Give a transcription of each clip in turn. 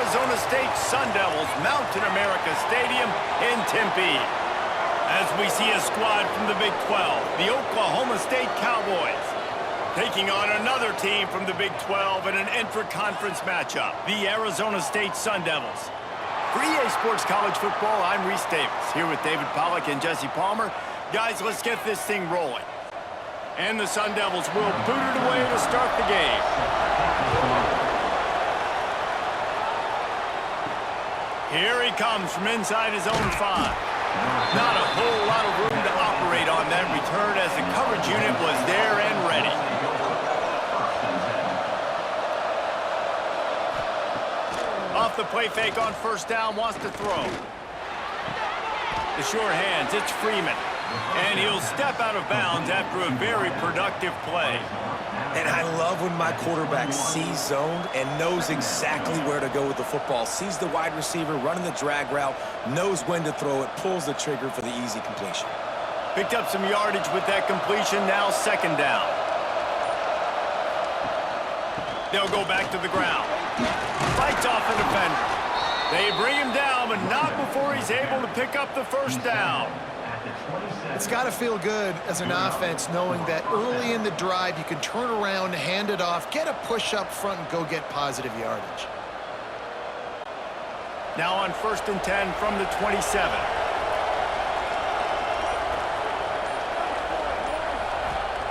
Arizona State Sun Devils mount in America Stadium in Tempe. As we see a squad from the Big 12, the Oklahoma State Cowboys, taking on another team from the Big 12 in an intra-conference matchup, the Arizona State Sun Devils. For EA Sports College Football, I'm Reese Davis, here with David Pollack and Jesse Palmer. Guys, let's get this thing rolling. And the Sun Devils will boot it away to start the game. Here he comes from inside his own 5. Not a whole lot of room to operate on that return as the coverage unit was there and ready. Off the play fake on first down, wants to throw. The sure hands, it's Freeman. And he'll step out of bounds after a very productive play. And I love when my quarterback sees zoned and knows exactly where to go with the football. Sees the wide receiver running the drag route, knows when to throw it, pulls the trigger for the easy completion. Picked up some yardage with that completion, now second down. They'll go back to the ground. Fights off the defender. They bring him down, but not before he's able to pick up the first down. It's got to feel good as an offense knowing that early in the drive you can turn around, hand it off, get a push up front, and go get positive yardage. Now on 1st and 10 from the 27.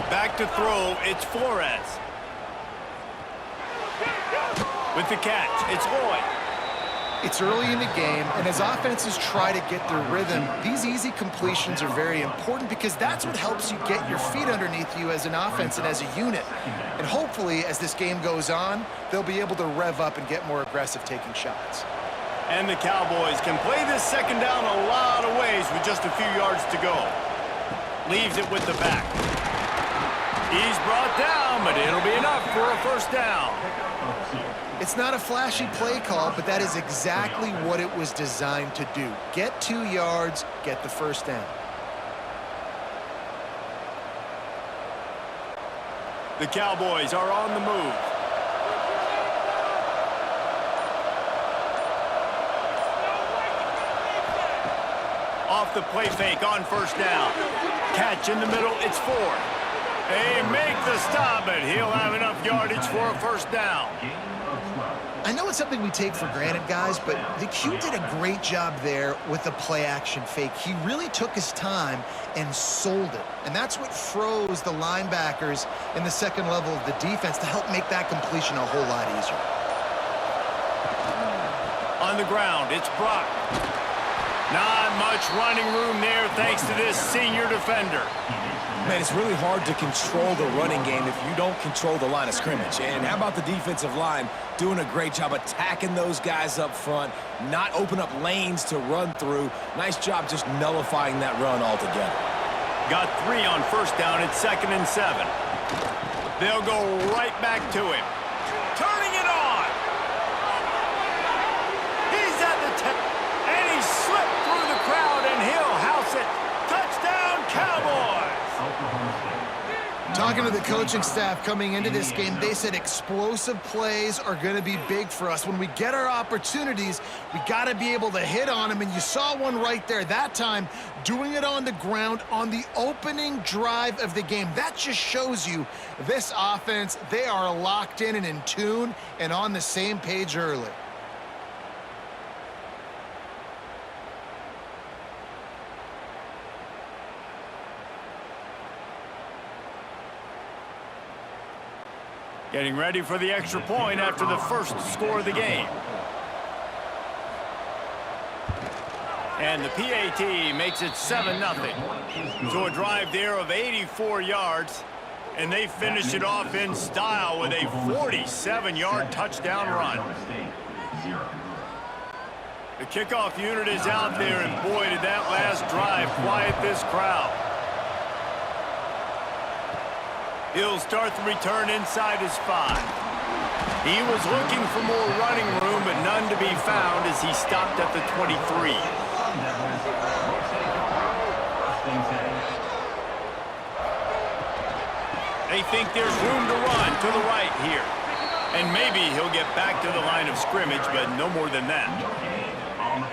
Back to throw, it's Flores. With the catch, it's Lloyd. It's early in the game, and as offenses try to get their rhythm, these easy completions are very important because that's what helps you get your feet underneath you as an offense and as a unit. And hopefully, as this game goes on, they'll be able to rev up and get more aggressive taking shots. And the Cowboys can play this second down a lot of ways with just a few yards to go. Leaves it with the back. He's brought down, but it'll be enough for a first down. It's not a flashy play call, but that is exactly what it was designed to do. Get 2 yards, get the first down. The Cowboys are on the move. Off the play fake on first down. Catch in the middle, it's Ford. They make the stop, but he'll have enough yardage for a first down. I know it's something we take for granted, guys, but the Q did a great job there with the play-action fake. He really took his time and sold it. And that's what froze the linebackers in the second level of the defense to help make that completion a whole lot easier. On the ground, it's Brock. Not much running room there thanks to this senior defender. Man, it's really hard to control the running game if you don't control the line of scrimmage. And how about the defensive line doing a great job attacking those guys up front, not open up lanes to run through. Nice job just nullifying that run altogether. Got 3 on first down, it's 2nd and 7. They'll go right back to him. Turning it on. He's at the 10, and he slipped through the crowd, and he'll house it. Touchdown, Cowboys! Talking to the coaching staff coming into this game, they said explosive plays are going to be big for us. When we get our opportunities, we got to be able to hit on them, and you saw one right there. That time, doing it on the ground on the opening drive of the game. That just shows you this offense, they are locked in and in tune and on the same page early. Getting ready for the extra point after the first score of the game. And the PAT makes it 7-0. So a drive there of 84 yards, and they finish it off in style with a 47-yard touchdown run. The kickoff unit is out there, and boy, did that last drive quiet this crowd. He'll start the return inside his 5. He was looking for more running room, but none to be found as he stopped at the 23. They think there's room to run to the right here. And maybe he'll get back to the line of scrimmage, but no more than that.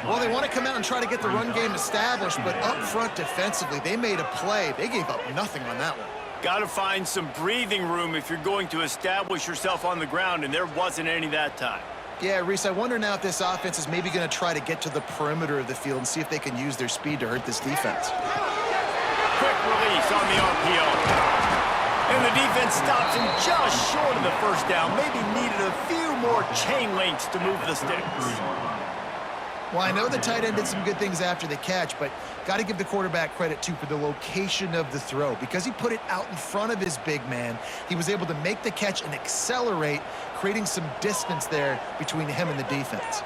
Well, they want to come out and try to get the run game established, but up front defensively, they made a play. They gave up nothing on that one. Got to find some breathing room if you're going to establish yourself on the ground, and there wasn't any that time. Yeah, Reese, I wonder now if this offense is maybe going to try to get to the perimeter of the field and see if they can use their speed to hurt this defense. Quick release on the RPO. And the defense stops him just short of the first down. Maybe needed a few more chain links to move the sticks. Well, I know the tight end did some good things after the catch, but got to give the quarterback credit, too, for the location of the throw. Because he put it out in front of his big man, he was able to make the catch and accelerate, creating some distance there between him and the defense.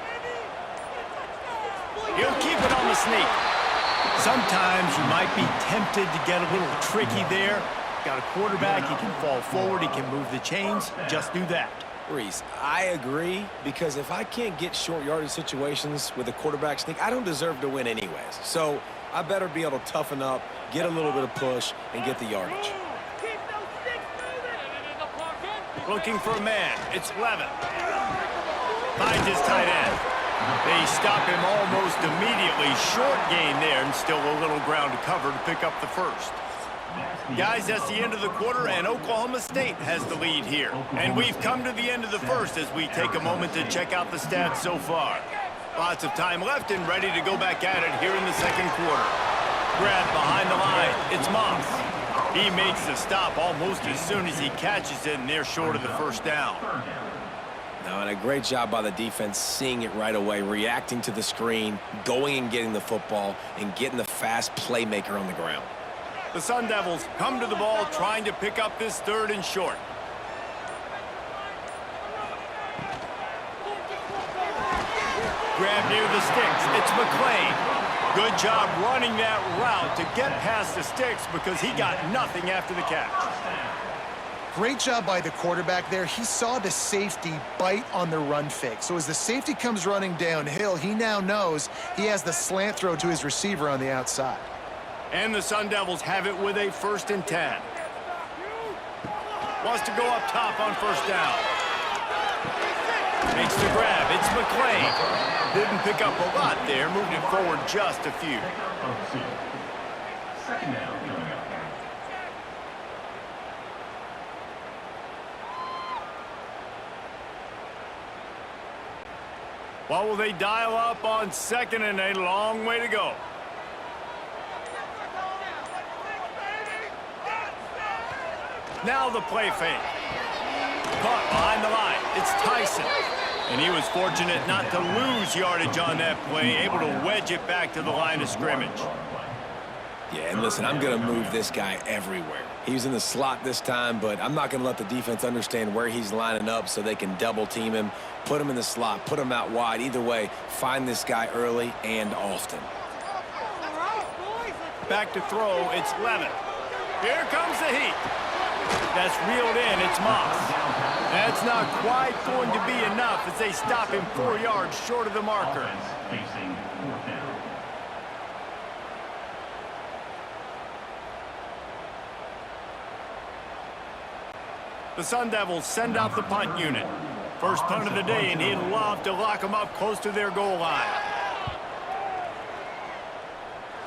He'll keep it on the sneak. Sometimes you might be tempted to get a little tricky there. Got a quarterback, he can fall forward, he can move the chains. Just do that. Reese, I agree, because if I can't get short yardage situations with a quarterback sneak, I don't deserve to win anyways. So I better be able to toughen up, get a little bit of push, and get the yardage. Looking for a man. It's Levin. Finds his tight end. They stop him almost immediately. Short gain there, and still a little ground to cover to pick up the first. Guys, that's the end of the quarter, and Oklahoma State has the lead here. And we've come to the end of the first as we take a moment to check out the stats so far. Lots of time left and ready to go back at it here in the second quarter. Grab behind the line. It's Moss. He makes the stop almost as soon as he catches it, and they're short of the first down. Now, and a great job by the defense seeing it right away, reacting to the screen, going and getting the football, and getting the fast playmaker on the ground. The Sun Devils come to the ball trying to pick up this third and short. Grab near the sticks. It's McClain. Good job running that route to get past the sticks because he got nothing after the catch. Great job by the quarterback there. He saw the safety bite on the run fake. So as the safety comes running downhill, he now knows he has the slant throw to his receiver on the outside. And the Sun Devils have it with a 1st and 10. Wants to go up top on first down. Makes the grab. It's McClain. Didn't pick up a lot there. Moved it forward just a few. Second down coming up. What will they dial up on second and a long way to go? Now the play fake. Caught behind the line. It's Tyson. And he was fortunate not to lose yardage on that play, able to wedge it back to the line of scrimmage. Yeah, and listen, I'm going to move this guy everywhere. He's in the slot this time, but I'm not going to let the defense understand where he's lining up so they can double team him, put him in the slot, put him out wide. Either way, find this guy early and often. Back to throw, it's Levin. Here comes the heat. That's reeled in, it's Moss. That's not quite going to be enough as they stop him 4 yards short of the marker. Facing 4th down. The Sun Devils send out the punt unit. First punt of the day, and he'd love to lock them up close to their goal line.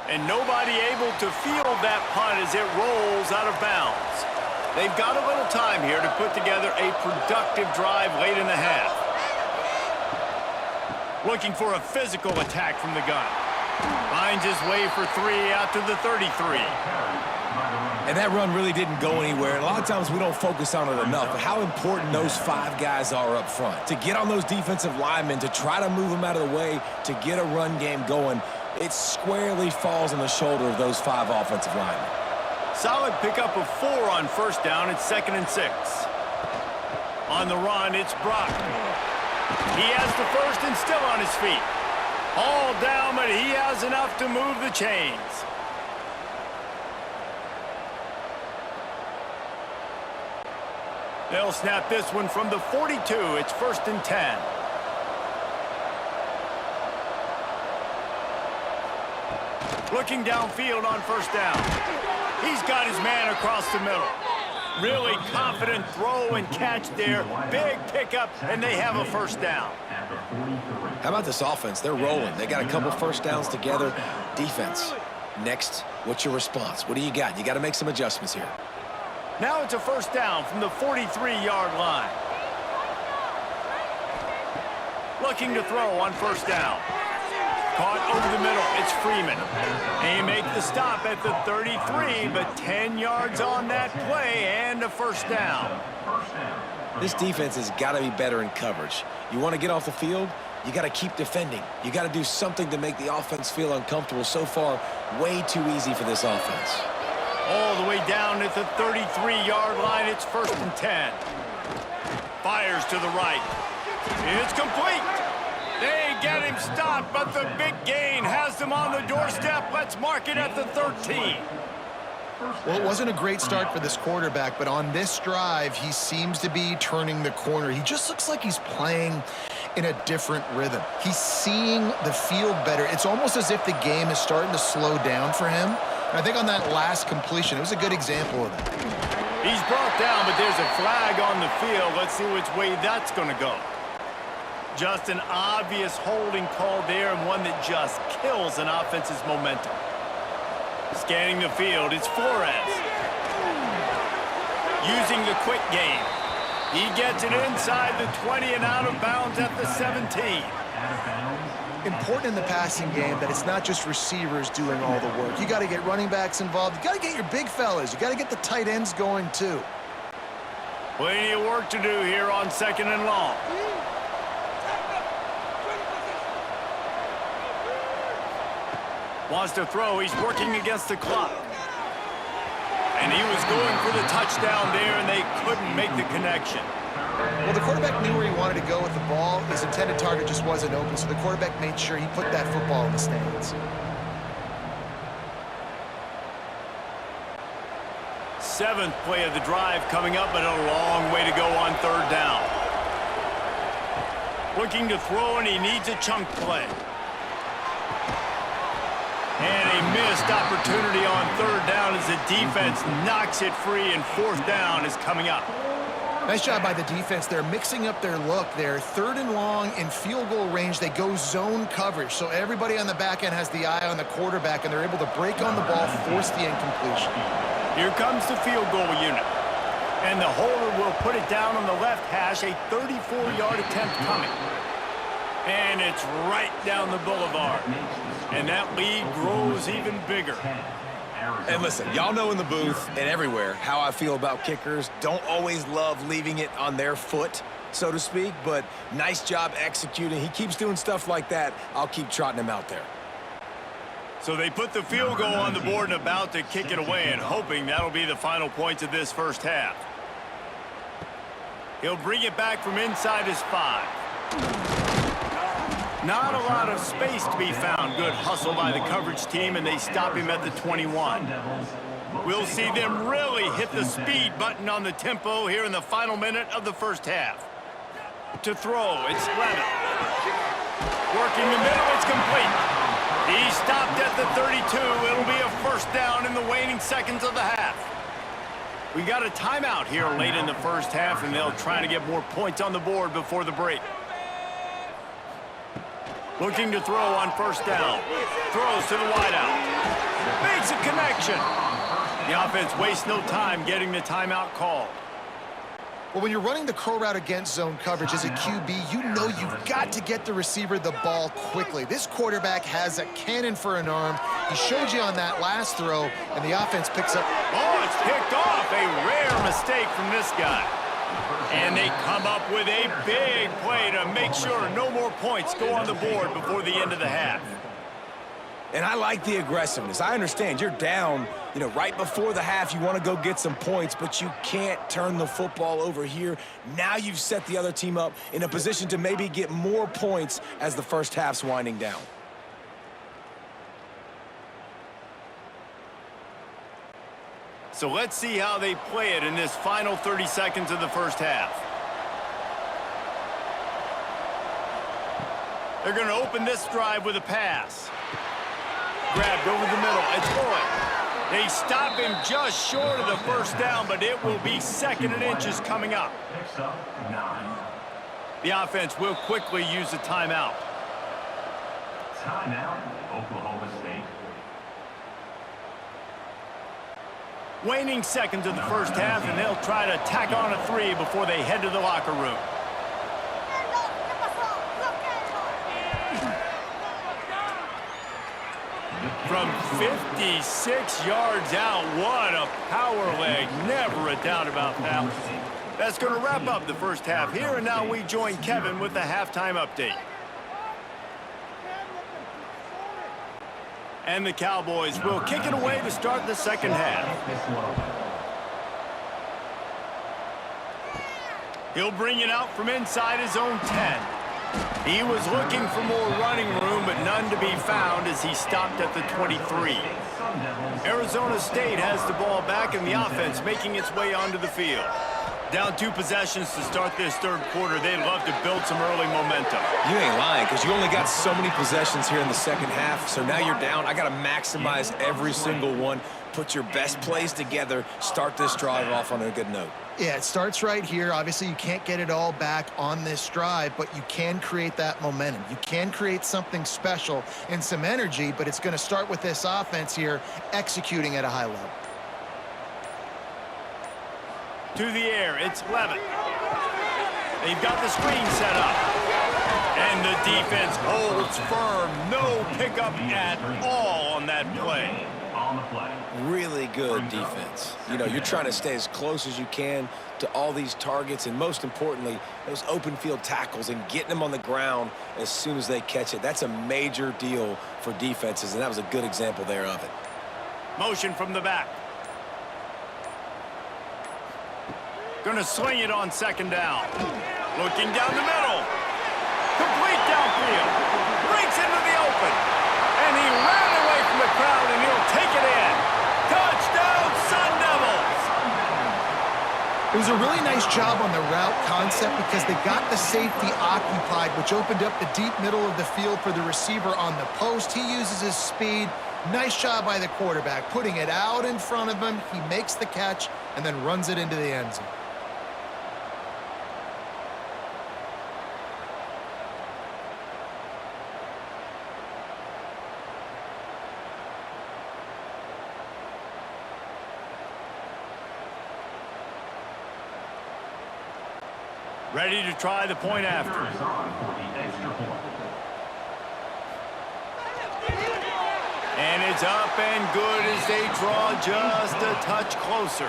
And nobody able to field that punt as it rolls out of bounds. They've got a little time here to put together a productive drive late in the half. Looking for a physical attack from the gun. Finds his way for 3 out to the 33. And that run really didn't go anywhere. A lot of times we don't focus on it enough, but how important those 5 guys are up front. To get on those defensive linemen, to try to move them out of the way, to get a run game going, it squarely falls on the shoulder of those 5 offensive linemen. Solid pickup of 4 on first down. It's 2nd and 6. On the run, it's Brock. He has the first and still on his feet. All down, but he has enough to move the chains. They'll snap this one from the 42. It's 1st and 10. Looking downfield on first down. He's got his man across the middle. Really confident throw and catch there. Big pickup, and they have a first down. How about this offense? They're rolling. They got a couple first downs together. Defense. Next, what's your response? What do you got? You got to make some adjustments here. Now it's a first down from the 43-yard line. Looking to throw on first down. Caught over the middle. It's Freeman. They make the stop at the 33, but 10 yards on that play and a first down. This defense has got to be better in coverage. You want to get off the field, you got to keep defending. You got to do something to make the offense feel uncomfortable. So far, way too easy for this offense. All the way down at the 33-yard line. It's first and 10. Fires to the right. It's complete. They get him stopped, but the big gain has them on the doorstep. Let's mark it at the 13. Well, it wasn't a great start for this quarterback, but on this drive, he seems to be turning the corner. He just looks like he's playing in a different rhythm. He's seeing the field better. It's almost as if the game is starting to slow down for him. And I think on that last completion, it was a good example of that. He's brought down, but there's a flag on the field. Let's see which way that's going to go. Just an obvious holding call there, and one that just kills an offense's momentum. Scanning the field, it's Flores. Using the quick game. He gets it inside the 20 and out of bounds at the 17. Important in the passing game that it's not just receivers doing all the work. You got to get running backs involved. You got to get your big fellas. You got to get the tight ends going too. Plenty of work to do here on second and long. Wants to throw. He's working against the clock. And he was going for the touchdown there, and they couldn't make the connection. Well, the quarterback knew where he wanted to go with the ball. His intended target just wasn't open, so the quarterback made sure he put that football in the stands. Seventh play of the drive coming up, but a long way to go on third down. Looking to throw, and he needs a chunk play. And a missed opportunity on third down as the defense knocks it free, and fourth down is coming up. Nice job by the defense. They're mixing up their look. They're third and long in field goal range. They go zone coverage, so everybody on the back end has the eye on the quarterback, and they're able to break on the ball, force the incompletion. Here comes the field goal unit. And the holder will put it down on the left hash, a 34-yard attempt coming. And it's right down the boulevard. And that lead grows even bigger. And listen, y'all know in the booth and everywhere how I feel about kickers. Don't always love leaving it on their foot, so to speak, but nice job executing. He keeps doing stuff like that. I'll keep trotting him out there. So they put the field goal on the board and about to kick it away, and hoping that'll be the final points of this first half. He'll bring it back from inside his 5. Not a lot of space to be found. Good hustle by the coverage team, and they stop him at the 21. We'll see them really hit the speed button on the tempo here in the final minute of the first half. To throw, it's Levitt. Working the middle, it's complete. He stopped at the 32. It'll be a first down in the waning seconds of the half. We got a timeout here late in the first half, and they'll try to get more points on the board before the break. Looking to throw on first down. Throws to the wideout. Makes a connection. The offense wastes no time getting the timeout called. Well, when you're running the curl route against zone coverage as a QB, you know you've got to get the receiver the ball quickly. This quarterback has a cannon for an arm. He showed you on that last throw, and the offense picks up. Oh, it's picked off. A rare mistake from this guy. And they come up with a big play to make sure no more points go on the board before the end of the half. And I like the aggressiveness. I understand you're down, right before the half. You want to go get some points, but you can't turn the football over here. Now you've set the other team up in a position to maybe get more points as the first half's winding down. So let's see how they play it in this final 30 seconds of the first half. They're going to open this drive with a pass. Grabbed over the middle. It's Boyd. They stop him just short of the first down, but it will be 2nd and inches coming up. Next up, 9. The offense will quickly use a timeout. Timeout, Oklahoma State. Waning seconds of the first half, and they'll try to tack on a 3 before they head to the locker room. From 56 yards out, what a power leg. Never a doubt about that. That's going to wrap up the first half here, and now we join Kevin with the halftime update. And the Cowboys will kick it away to start the second half. He'll bring it out from inside his own 10. He was looking for more running room, but none to be found as he stopped at the 23. Arizona State has the ball back, and the offense making its way onto the field. Down 2 possessions to start this third quarter. They'd love to build some early momentum. You ain't lying, because you only got so many possessions here in the second half, so now you're down. I got to maximize every single one, put your best plays together, start this drive off on a good note. Yeah, it starts right here. Obviously, you can't get it all back on this drive, but you can create that momentum. You can create something special and some energy, but it's going to start with this offense here executing at a high level. To the air, it's Levitt. They've got the screen set up. And the defense holds firm. No pickup at all on that play. On the play. Really good defense. You know, you're trying to stay as close as you can to all these targets, and most importantly, those open field tackles and getting them on the ground as soon as they catch it. That's a major deal for defenses, and that was a good example there of it. Motion from the back. Gonna sling it on 2nd down. Looking down the middle. Complete downfield. Breaks into the open. And he ran away from the crowd, and he'll take it in. Touchdown, Sun Devils! It was a really nice job on the route concept because they got the safety occupied, which opened up the deep middle of the field for the receiver on the post. He uses his speed. Nice job by the quarterback, putting it out in front of him. He makes the catch and then runs it into the end zone. Ready to try the point after. Is on for the extra point. And it's up and good as they draw just a touch closer.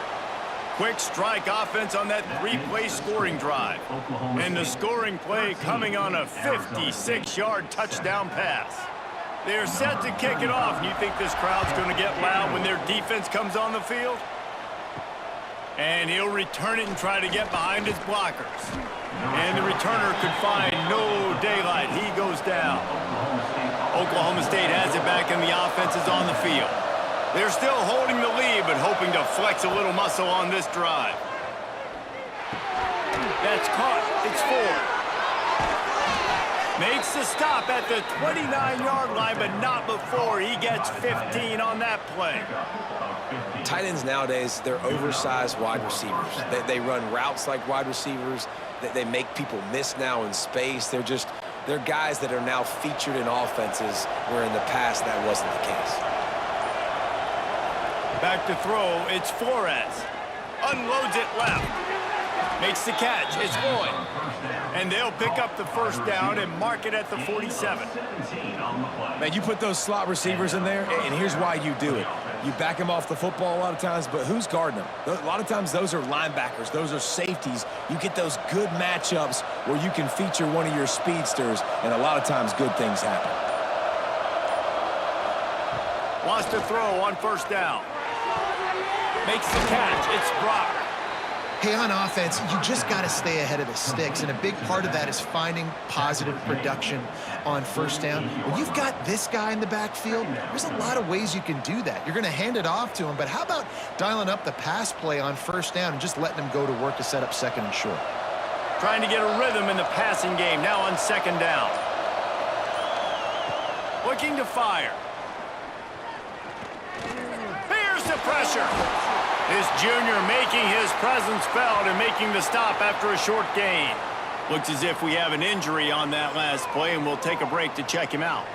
Quick strike offense on that 3-play scoring drive. And the scoring play coming on a 56-yard touchdown pass. They're set to kick it off, and you think this crowd's going to get loud when their defense comes on the field? And he'll return it and try to get behind his blockers. And the returner could find no daylight. He goes down. Oklahoma State has it back, and the offense is on the field. They're still holding the lead, but hoping to flex a little muscle on this drive. That's caught. It's 4. Makes the stop at the 29-yard line, but not before he gets 15 on that play. Tight ends nowadays, they're oversized wide receivers. They run routes like wide receivers. They make people miss now in space. They're guys that are now featured in offenses where in the past that wasn't the case. Back to throw, it's Flores. Unloads it left. Makes the catch, it's Lloyd. And they'll pick up the first down and mark it at the 47. Man, you put those slot receivers in there, and here's why you do it. You back them off the football a lot of times, but who's guarding them? A lot of times those are linebackers. Those are safeties. You get those good matchups where you can feature one of your speedsters, and a lot of times good things happen. Wants to throw on first down. Makes the catch. It's Brock. Hey, on offense, you just got to stay ahead of the sticks, and a big part of that is finding positive production on first down. When you've got this guy in the backfield, there's a lot of ways you can do that. You're going to hand it off to him, but how about dialing up the pass play on first down and just letting him go to work to set up 2nd and short? Trying to get a rhythm in the passing game, now on 2nd down. Looking to fire. Here's the pressure. This junior making his presence felt and making the stop after a short gain. Looks as if we have an injury on that last play, and we'll take a break to check him out.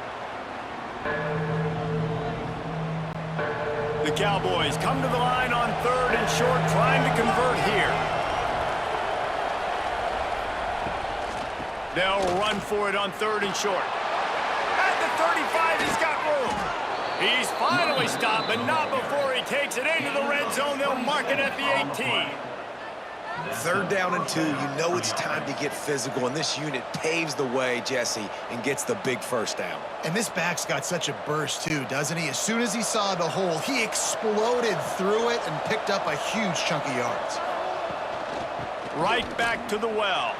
The Cowboys come to the line on 3rd and short, trying to convert here. They'll run for it on 3rd and short. At the 35, he's got room. He's finally stopped, but not before he takes it into the red zone. They'll mark it at the 18. 3rd down and 2, you know it's time to get physical, and this unit paves the way, Jesse, and gets the big first down. And this back's got such a burst, too, doesn't he? As soon as he saw the hole, he exploded through it and picked up a huge chunk of yards. Right back to the well.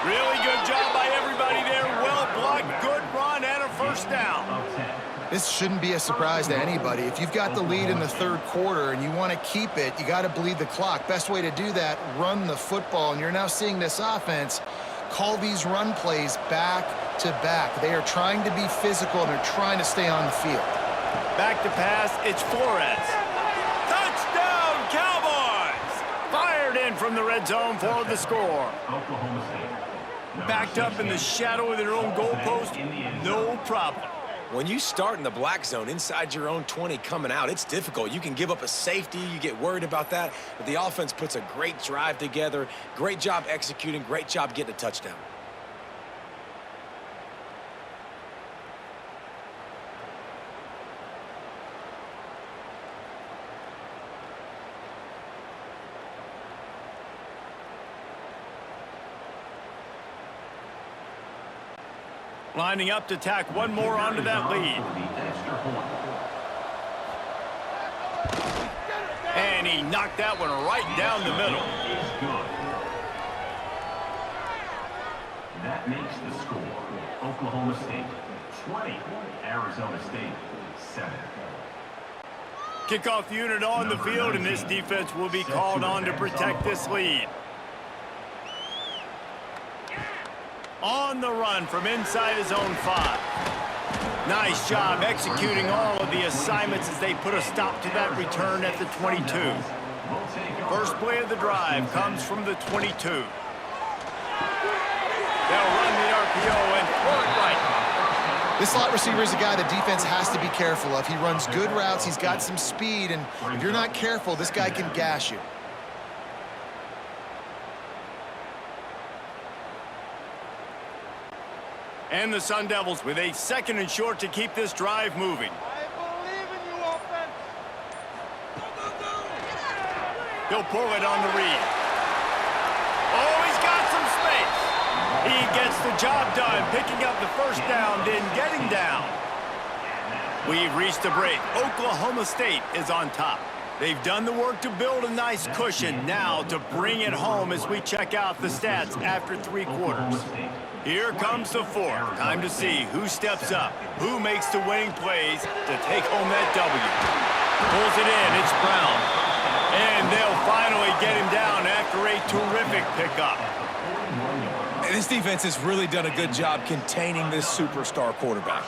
Really good job by everybody there. Well blocked, good run, and a first down. This shouldn't be a surprise to anybody. If you've got the lead in the 3rd quarter and you want to keep it, you got to bleed the clock. Best way to do that, run the football. And you're now seeing this offense call these run plays back to back. They are trying to be physical, and they're trying to stay on the field. Back to pass, it's Flores. Touchdown, Cowboys! Fired in from the red zone for the score. Oklahoma State. Backed up in the shadow of their own goalpost, no problem. When you start in the black zone inside your own 20 coming out, it's difficult. You can give up a safety. You get worried about that. But the offense puts a great drive together. Great job executing. Great job getting a touchdown. Lining up to tack one more onto that lead. And he knocked that one right down the middle. That makes the score. Oklahoma State 20, Arizona State 7. Kickoff unit on the field, and this defense will be called on to protect this lead. On the run from inside his own 5. Nice job executing all of the assignments as they put a stop to that return at the 22. First play of the drive comes from the 22. They'll run the RPO and throw it right. This slot receiver is a guy the defense has to be careful of. He runs good routes, he's got some speed, and if you're not careful, this guy can gash you. And the Sun Devils with a 2nd and short to keep this drive moving. I believe in you, offense. He'll pull it on the read. Oh, he's got some space. He gets the job done, picking up the first down, then getting down. We've reached a break. Oklahoma State is on top. They've done the work to build a nice cushion. Now to bring it home as we check out the stats after 3 quarters. Here comes the 4th. Time to see who steps up, who makes the winning plays to take home that W. Pulls it in, it's Brown. And they'll finally get him down after a terrific pickup. And this defense has really done a good job containing this superstar quarterback.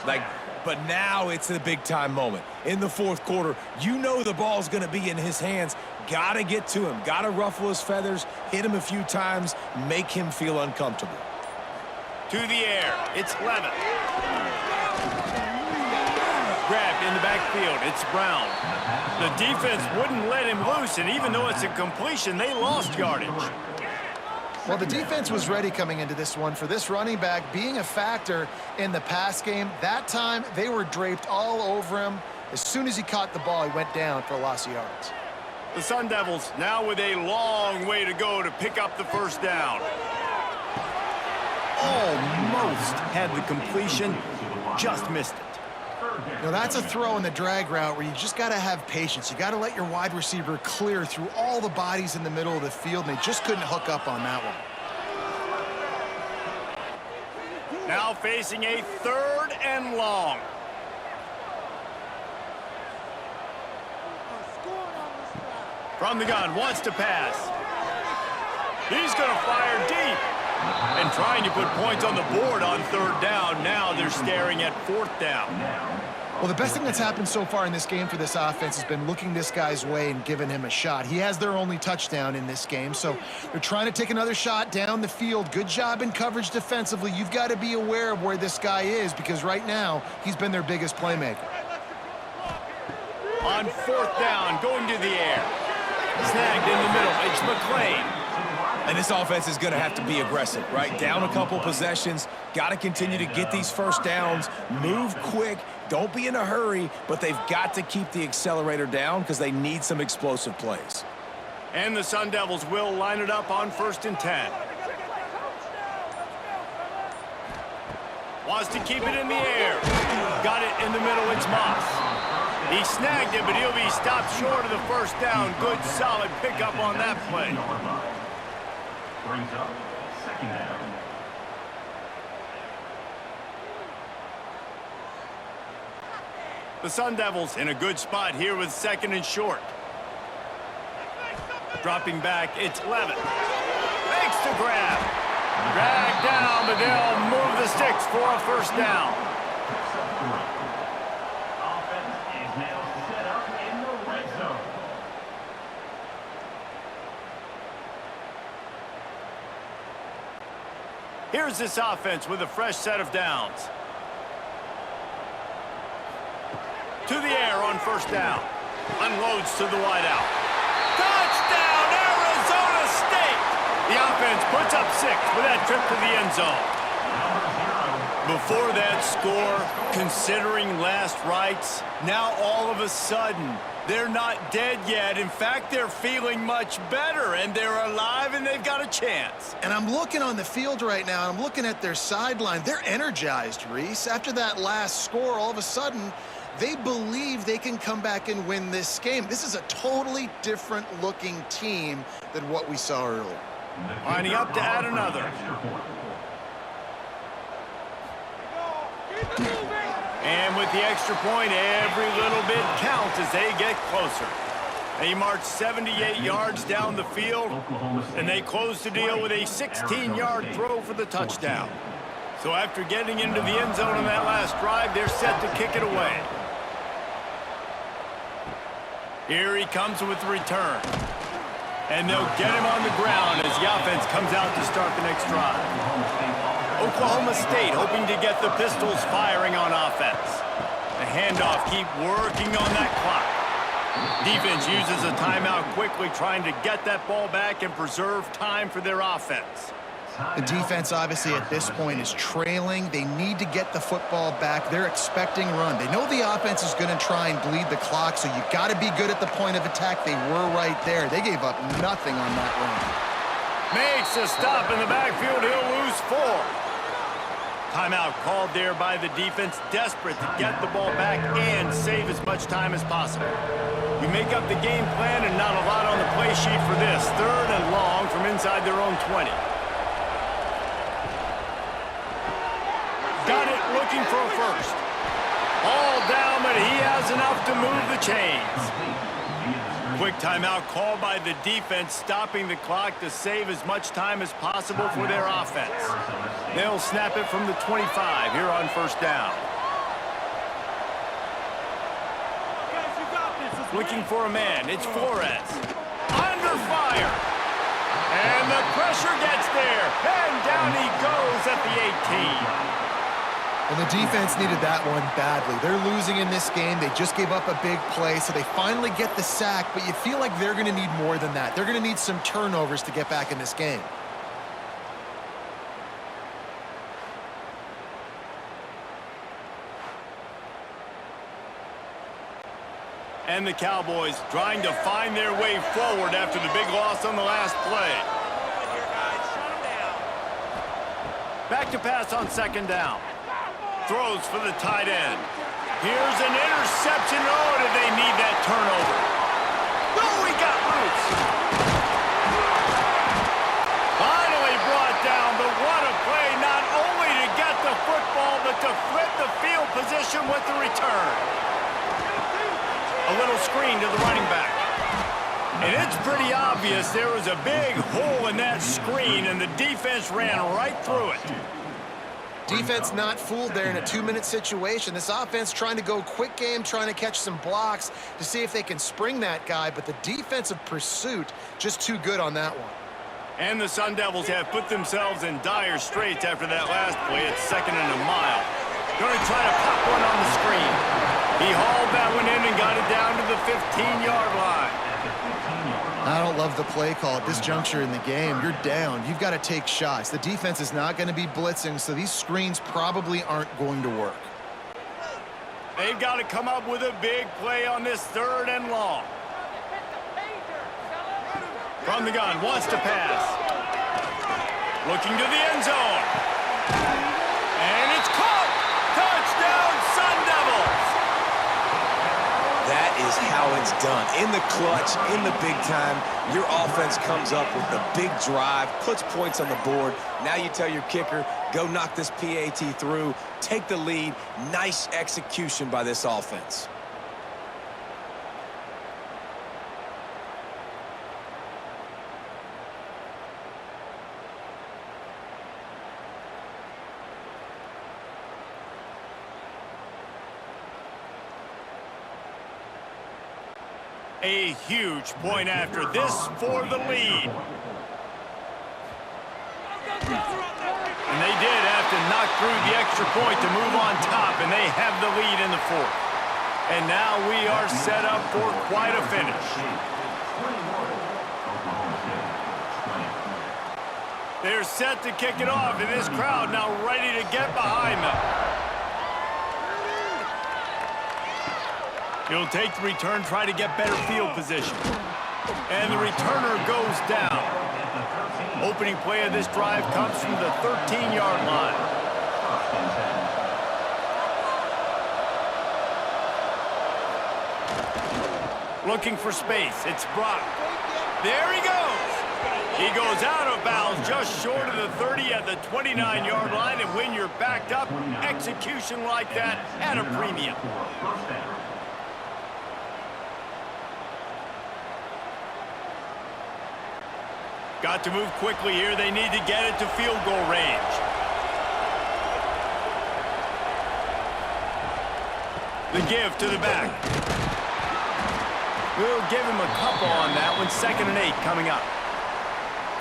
But now it's the big-time moment. In the 4th quarter, you know the ball's going to be in his hands. Got to get to him. Got to ruffle his feathers, hit him a few times, make him feel uncomfortable. To the air, it's Levitt. Grabbed in the backfield, it's Brown. The defense wouldn't let him loose, and even though it's a completion, they lost yardage. Well, the defense was ready coming into this one for this running back being a factor in the pass game. That time, they were draped all over him. As soon as he caught the ball, he went down for a loss of yards. The Sun Devils now with a long way to go to pick up the first down. Almost had the completion, just missed it. Now that's a throw in the drag route where you just got to have patience. You got to let your wide receiver clear through all the bodies in the middle of the field, and they just couldn't hook up on that one. Now facing a 3rd and long. From the gun, wants to pass. He's going to fire deep. And trying to put points on the board on 3rd down. Now they're staring at 4th down. Well, the best thing that's happened so far in this game for this offense has been looking this guy's way and giving him a shot. He has their only touchdown in this game, so they're trying to take another shot down the field. Good job in coverage defensively. You've got to be aware of where this guy is because right now he's been their biggest playmaker. On 4th down, going to the air. Snagged in the middle. It's McLean. And this offense is going to have to be aggressive, right? Down a couple possessions, got to continue to get these first downs, move quick, don't be in a hurry, but they've got to keep the accelerator down because they need some explosive plays. And the Sun Devils will line it up on 1st and 10. Wants to keep it in the air. Got it in the middle, it's Moss. He snagged it, but he'll be stopped short of the first down. Good, solid pickup on that play. Brings up 2nd down. The Sun Devils in a good spot here with 2nd and short. Dropping back, it's Levitt. Makes the grab. Dragged down, but they'll move the sticks for a first down. Offense is now set up in the red zone. Here's this offense with a fresh set of downs. To the air on 1st down. Unloads to the wideout. Touchdown, Arizona State! The offense puts up 6 with that trip to the end zone. Before that score, considering last rites, now all of a sudden, they're not dead yet. In fact, they're feeling much better, and they're alive, and they've got a chance. And I'm looking on the field right now, and I'm looking at their sideline. They're energized, Reese. After that last score, all of a sudden, they believe they can come back and win this game. This is a totally different-looking team than what we saw earlier. Lining up to add another. And with the extra point, every little bit counts as they get closer. They march 78 yards down the field, and they close the deal with a 16-yard throw for the touchdown. So after getting into the end zone on that last drive, they're set to kick it away. Here he comes with the return. And they'll get him on the ground as the offense comes out to start the next drive. Oklahoma State hoping to get the Pistols firing on offense. The handoff, keep working on that clock. Defense uses a timeout quickly, trying to get that ball back and preserve time for their offense. The defense, obviously, at this point is trailing. They need to get the football back. They're expecting run. They know the offense is going to try and bleed the clock, so you got to be good at the point of attack. They were right there. They gave up nothing on that run. Makes a stop in the backfield. He'll lose 4. Timeout called there by the defense, desperate to get the ball back and save as much time as possible. You make up the game plan and not a lot on the play sheet for this. 3rd and long from inside their own 20. Got it, looking for a first. All down, but he has enough to move the chains. Quick timeout called by the defense, stopping the clock to save as much time as possible for their offense. They'll snap it from the 25 here on 1st down. Looking for a man, it's Flores. Under fire. And the pressure gets there. And down he goes at the 18. And the defense needed that one badly. They're losing in this game. They just gave up a big play, so they finally get the sack, but you feel like they're going to need more than that. They're going to need some turnovers to get back in this game. And the Cowboys trying to find their way forward after the big loss on the last play. Back to pass on 2nd down. Throws for the tight end. Here's an interception. Oh, did they need that turnover? Oh, he got loose. Finally brought down, but what a play, not only to get the football, but to flip the field position with the return. A little screen to the running back. And it's pretty obvious there was a big hole in that screen, and the defense ran right through it. Defense not fooled there in a 2-minute situation. This offense trying to go quick game, trying to catch some blocks to see if they can spring that guy, but the defensive pursuit just too good on that one. And the Sun Devils have put themselves in dire straits after that last play. It's 2nd and a mile. Going to try to pop one on the screen. He hauled that one in and got it down to the 15-yard line. I don't love the play call at this juncture in the game. You're down. You've got to take shots. The defense is not going to be blitzing, so these screens probably aren't going to work. They've got to come up with a big play on this 3rd and long. From the gun, wants to pass. Looking to the end zone. And it's caught! Touchdown, Sun Devils! That is how it's done. In the clutch, in the big time, your offense comes up with the big drive, puts points on the board. Now you tell your kicker, go knock this PAT through, take the lead. Nice execution by this offense. A huge point after this for the lead. And they did have to knock through the extra point to move on top, and they have the lead in the 4th. And now we are set up for quite a finish. They're set to kick it off, and this crowd now ready to get behind them. He'll take the return, try to get better field position. And the returner goes down. Opening play of this drive comes from the 13-yard line. Looking for space. It's Brock. There he goes. He goes out of bounds just short of the 30 at the 29-yard line. And when you're backed up, execution like that at a premium. Got to move quickly here. They need to get it to field goal range. The give to the back. We'll give him a couple on that one. 2nd and 8 coming up.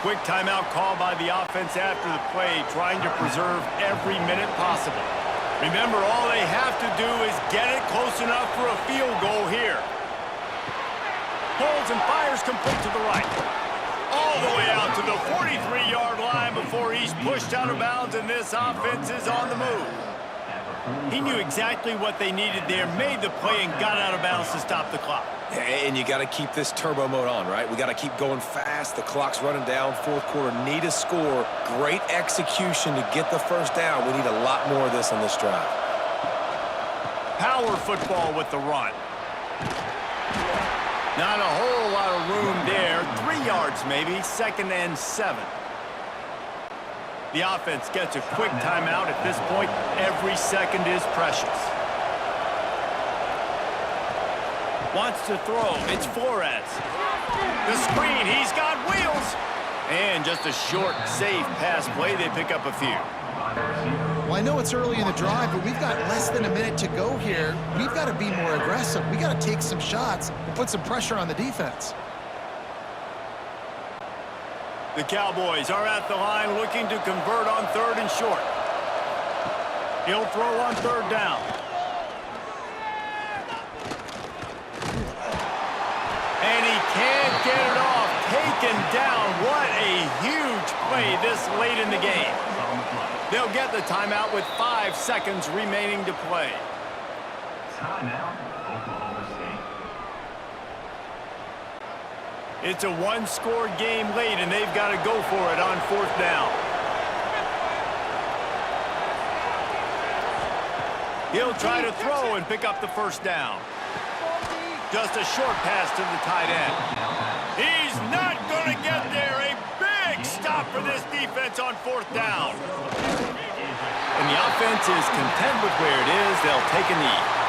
Quick timeout call by the offense after the play, trying to preserve every minute possible. Remember, all they have to do is get it close enough for a field goal here. Holds and fires complete to the right. All the way out to the 43-yard line before he's pushed out of bounds, and this offense is on the move. He knew exactly what they needed there, made the play, and got out of bounds to stop the clock. And you got to keep this turbo mode on, right? We got to keep going fast. The clock's running down. 4th quarter, need a score. Great execution to get the 1st down. We need a lot more of this on this drive. Power football with the run. Not a whole lot of room there. 3 yards maybe. 2nd and 7. The offense gets a quick timeout at this point. Every second is precious. Wants to throw. It's Flores. The screen. He's got wheels. And just a short, safe pass play. They pick up a few. Well, I know it's early in the drive, but we've got less than a minute to go here. We've got to be more aggressive. We've got to take some shots and put some pressure on the defense. The Cowboys are at the line looking to convert on 3rd and short. He'll throw on 3rd down. And he can't get it off. Taken down. What a huge play this late in the game. They'll get the timeout with 5 seconds remaining to play. Timeout, Oklahoma State. It's a 1-score game late, and they've got to go for it on 4th down. He'll try to throw and pick up the 1st down. Just a short pass to the tight end. He's not going to get there. A big stop for this defense on 4th down. And the offense is content with where it is. They'll take a knee.